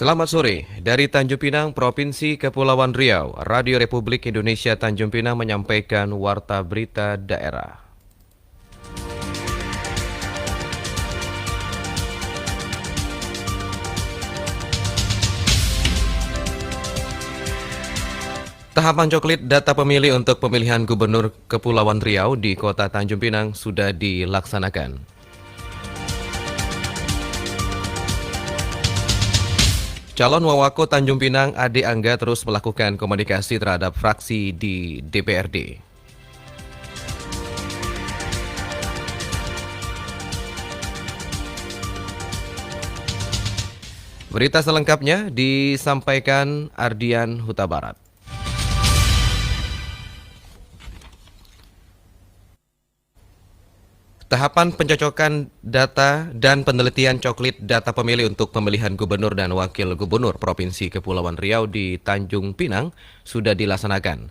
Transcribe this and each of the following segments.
Selamat sore, dari Tanjung Pinang, Provinsi Kepulauan Riau, Radio Republik Indonesia Tanjung Pinang menyampaikan Warta Berita Daerah. Tahapan coklit data pemilih untuk pemilihan Gubernur Kepulauan Riau di Kota Tanjung Pinang sudah dilaksanakan. Calon Wawako Tanjung Pinang Ade Angga terus melakukan komunikasi terhadap fraksi di DPRD. Berita selengkapnya disampaikan Ardian Huta Barat. Tahapan pencocokan data dan penelitian coklit data pemilih untuk pemilihan gubernur dan wakil gubernur Provinsi Kepulauan Riau di Tanjung Pinang sudah dilaksanakan.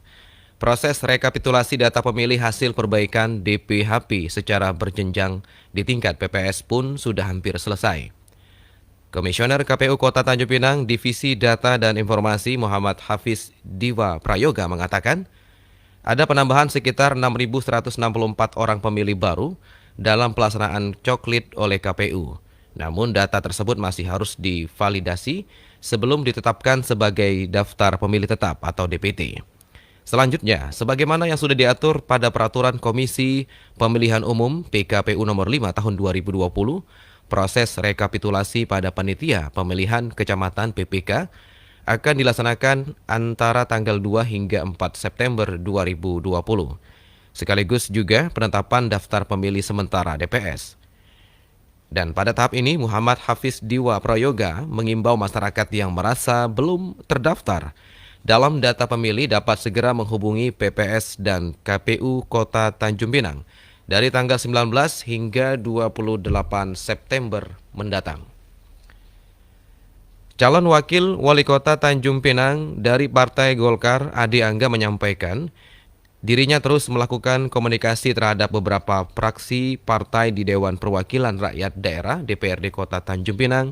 Proses rekapitulasi data pemilih hasil perbaikan DPHP secara berjenjang di tingkat PPS pun sudah hampir selesai. Komisioner KPU Kota Tanjung Pinang Divisi Data dan Informasi Muhammad Hafiz Diwa Prayoga mengatakan, ada penambahan sekitar 6.164 orang pemilih baru dalam pelaksanaan coklit oleh KPU. Namun data tersebut masih harus divalidasi sebelum ditetapkan sebagai daftar pemilih tetap atau DPT. Selanjutnya, sebagaimana yang sudah diatur pada Peraturan Komisi Pemilihan Umum PKPU nomor 5 tahun 2020, proses rekapitulasi pada panitia pemilihan kecamatan PPK akan dilaksanakan antara tanggal 2 hingga 4 September 2020. Sekaligus juga penetapan daftar pemilih sementara DPS. Dan pada tahap ini Muhammad Hafiz Diwa Prayoga mengimbau masyarakat yang merasa belum terdaftar dalam data pemilih dapat segera menghubungi PPS dan KPU Kota Tanjung Pinang dari tanggal 19 hingga 28 September mendatang. Calon Wakil Wali Kota Tanjung Pinang dari Partai Golkar Ade Angga menyampaikan dirinya terus melakukan komunikasi terhadap beberapa fraksi partai di Dewan Perwakilan Rakyat Daerah DPRD Kota Tanjung Pinang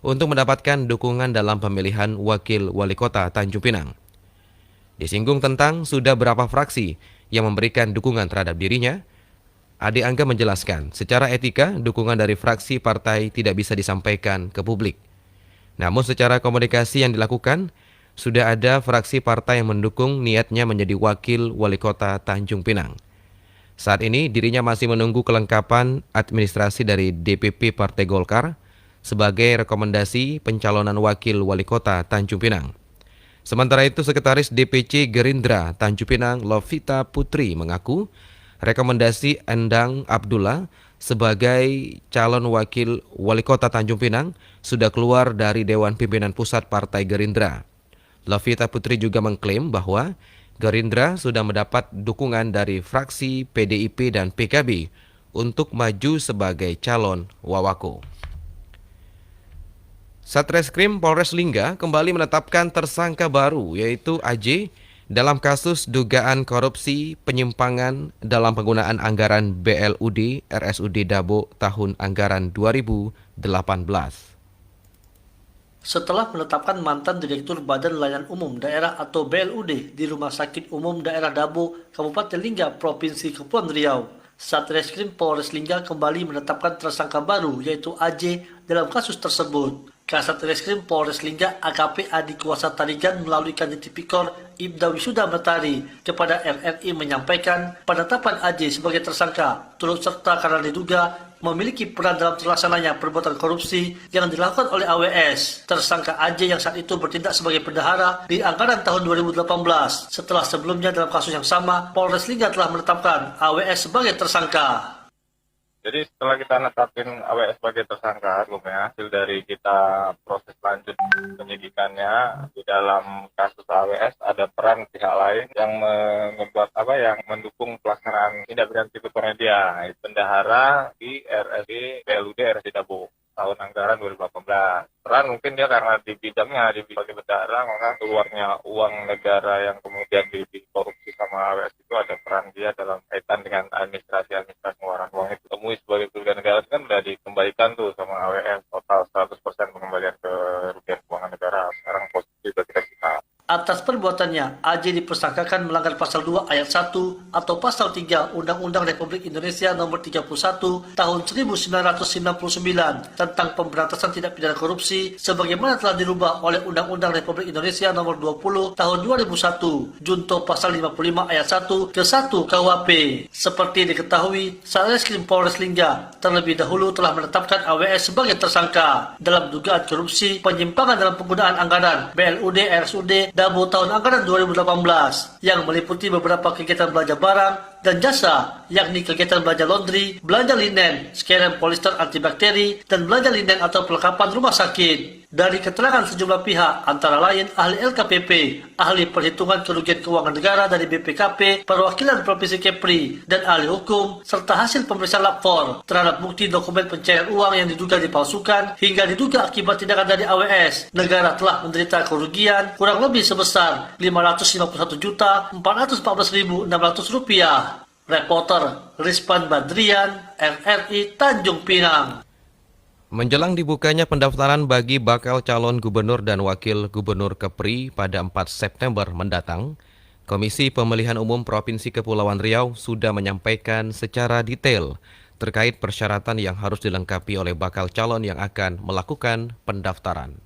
untuk mendapatkan dukungan dalam pemilihan Wakil Wali Kota Tanjung Pinang. Disinggung tentang sudah berapa fraksi yang memberikan dukungan terhadap dirinya, Ade Angga menjelaskan secara etika dukungan dari fraksi partai tidak bisa disampaikan ke publik. Namun secara komunikasi yang dilakukan, sudah ada fraksi partai yang mendukung niatnya menjadi wakil wali kota Tanjung Pinang. Saat ini dirinya masih menunggu kelengkapan administrasi dari DPP Partai Golkar sebagai rekomendasi pencalonan wakil wali kota Tanjung Pinang. Sementara itu Sekretaris DPC Gerindra Tanjung Pinang Lovita Putri mengaku rekomendasi Endang Abdullah sebagai calon wakil wali kota Tanjung Pinang sudah keluar dari Dewan Pimpinan Pusat Partai Gerindra. Lovita Putri juga mengklaim bahwa Gerindra sudah mendapat dukungan dari fraksi PDIP dan PKB untuk maju sebagai calon Wawako. Satreskrim Polres Lingga kembali menetapkan tersangka baru yaitu AJ dalam kasus dugaan korupsi penyimpangan dalam penggunaan anggaran BLUD RSUD Dabo tahun anggaran 2018. Setelah menetapkan mantan Direktur Badan Layanan Umum Daerah atau BLUD di Rumah Sakit Umum Daerah Dabo, Kabupaten Lingga, Provinsi Kepulauan Riau, Satreskrim Polres Lingga kembali menetapkan tersangka baru yaitu AJ dalam kasus tersebut. Kasat Reskrim Polres Lingga AKP Adi Kuasa Tarigan melalui Kanit Tipikor Ibda Wisuda Metari kepada RRI menyampaikan penetapan AJ sebagai tersangka turut serta karena diduga memiliki peran dalam terlaksananya perbuatan korupsi yang dilakukan oleh AWS. Tersangka AJ yang saat itu bertindak sebagai bendahara di anggaran tahun 2018. Setelah sebelumnya dalam kasus yang sama, Polres Lingga telah menetapkan AWS sebagai tersangka. Jadi setelah kita netapin AWS sebagai tersangka, hasil dari kita proses lanjut penyidikannya di dalam kasus AWS ada peran pihak lain yang yang mendukung pelaksanaan tindak pidana tipikor dia, bendahara di RSI PLUD RSI Dabo tahun anggaran 2018. Peran mungkin dia karena di bidangnya sebagai bendahara, maka keluarnya uang negara yang kemudian dikorupsi sama AWS itu ada peran dia dalam kaitan dengan administrasi pengeluaran uang itu. Temui sebagai kerugian negara kan sudah dikembalikan tuh sama AWS total 100% pengembalian kerugian keuangan negara. Sekarang posisi sudah kita. Atas perbuatannya, AJ dipersangkakan melanggar pasal 2 ayat 1 atau pasal 3 Undang-Undang Republik Indonesia Nomor 31 Tahun 1999 tentang pemberantasan tindak pidana korupsi sebagaimana telah dirubah oleh Undang-Undang Republik Indonesia Nomor 20 Tahun 2001 Junto pasal 55 ayat 1 ke 1 KUHP. Seperti diketahui, Satreskrim Polres Lingga terlebih dahulu telah menetapkan AWS sebagai tersangka dalam dugaan korupsi penyimpangan dalam penggunaan anggaran BLUD RSUD Dabo tahun anggaran 2018 yang meliputi beberapa kegiatan belanja barang dan jasa, yakni kegiatan belanja laundry, belanja linen, skerem polister antibakteri, dan belanja linen atau perlengkapan rumah sakit. Dari keterangan sejumlah pihak, antara lain ahli LKPP, ahli perhitungan kerugian keuangan negara dari BPKP, perwakilan Provinsi Kepri, dan ahli hukum, serta hasil pemeriksaan lapor terhadap bukti dokumen pencairan uang yang diduga dipalsukan hingga diduga akibat tindakan dari AWS, negara telah menderita kerugian kurang lebih sebesar Rp551.414.600. Reporter Rizpan Badrian, RRI Tanjung Pinang. Menjelang dibukanya pendaftaran bagi bakal calon gubernur dan wakil gubernur Kepri pada 4 September mendatang, Komisi Pemilihan Umum Provinsi Kepulauan Riau sudah menyampaikan secara detail terkait persyaratan yang harus dilengkapi oleh bakal calon yang akan melakukan pendaftaran.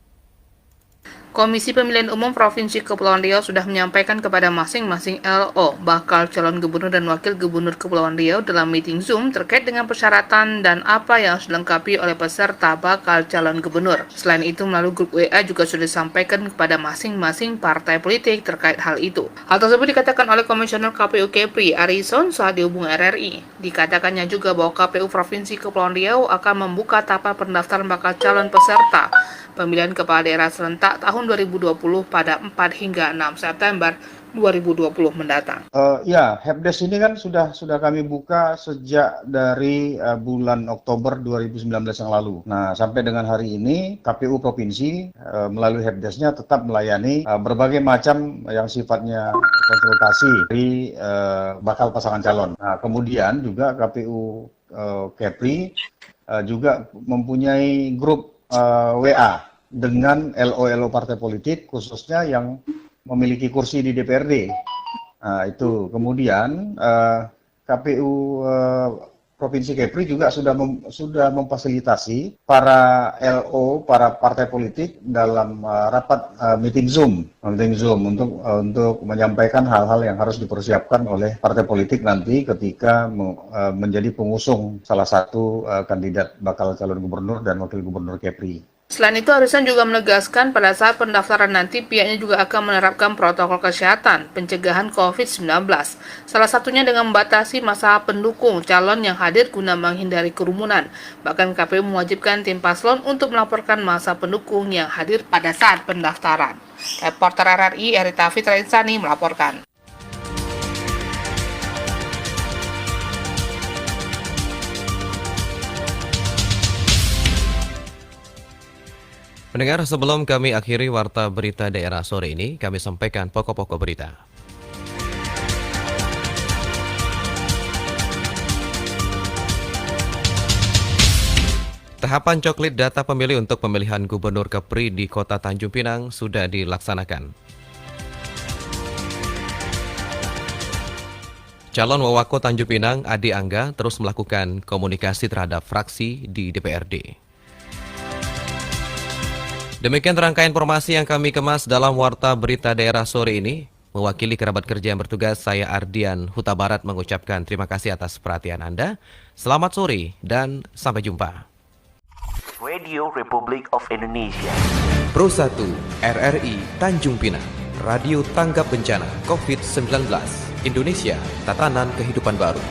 Komisi Pemilihan Umum Provinsi Kepulauan Riau sudah menyampaikan kepada masing-masing LO bakal calon gubernur dan wakil gubernur Kepulauan Riau dalam meeting Zoom terkait dengan persyaratan dan apa yang harus dilengkapi oleh peserta bakal calon gubernur. Selain itu, melalui grup WA juga sudah disampaikan kepada masing-masing partai politik terkait hal itu. Hal tersebut dikatakan oleh Komisioner KPU Kepri, Arison saat dihubungi RRI. Dikatakannya juga bahwa KPU Provinsi Kepulauan Riau akan membuka tahapan pendaftaran bakal calon peserta pemilihan kepala daerah serentak tahun 2020 pada 4 hingga 6 September 2020 mendatang. Helpdesk ini kan sudah kami buka sejak dari bulan Oktober 2019 yang lalu. Nah, sampai dengan hari ini KPU Provinsi melalui helpdesk-nya tetap melayani berbagai macam yang sifatnya konsultasi dari bakal pasangan calon. Nah, kemudian juga KPU Kepri juga mempunyai grup WA dengan LO-LO partai politik khususnya yang memiliki kursi di DPRD. Nah, itu kemudian KPU Provinsi Kepri juga sudah memfasilitasi para LO, para partai politik dalam rapat meeting Zoom untuk menyampaikan hal-hal yang harus dipersiapkan oleh partai politik nanti ketika menjadi pengusung salah satu kandidat bakal calon gubernur dan wakil gubernur Kepri. Selain itu, Arisan juga menegaskan pada saat pendaftaran nanti pihaknya juga akan menerapkan protokol kesehatan pencegahan COVID-19. Salah satunya dengan membatasi masa pendukung calon yang hadir guna menghindari kerumunan. Bahkan KPU mewajibkan tim paslon untuk melaporkan masa pendukung yang hadir pada saat pendaftaran. Reporter RRI Erita Fitra Insani melaporkan. Pendengar, sebelum kami akhiri warta berita daerah sore ini, kami sampaikan pokok-pokok berita. Tahapan coklit data pemilih untuk pemilihan gubernur Kepri di Kota Tanjung Pinang sudah dilaksanakan. Calon Wawako Tanjung Pinang, Adi Angga, terus melakukan komunikasi terhadap fraksi di DPRD. Demikian rangkaian informasi yang kami kemas dalam Warta Berita Daerah sore ini. Mewakili kerabat kerja yang bertugas, saya Ardian Huta Barat mengucapkan terima kasih atas perhatian Anda. Selamat sore dan sampai jumpa. Radio Republik of Indonesia. Pro 1 RRI Tanjung Pinang. Radio tanggap bencana COVID-19. Indonesia, tatanan kehidupan baru.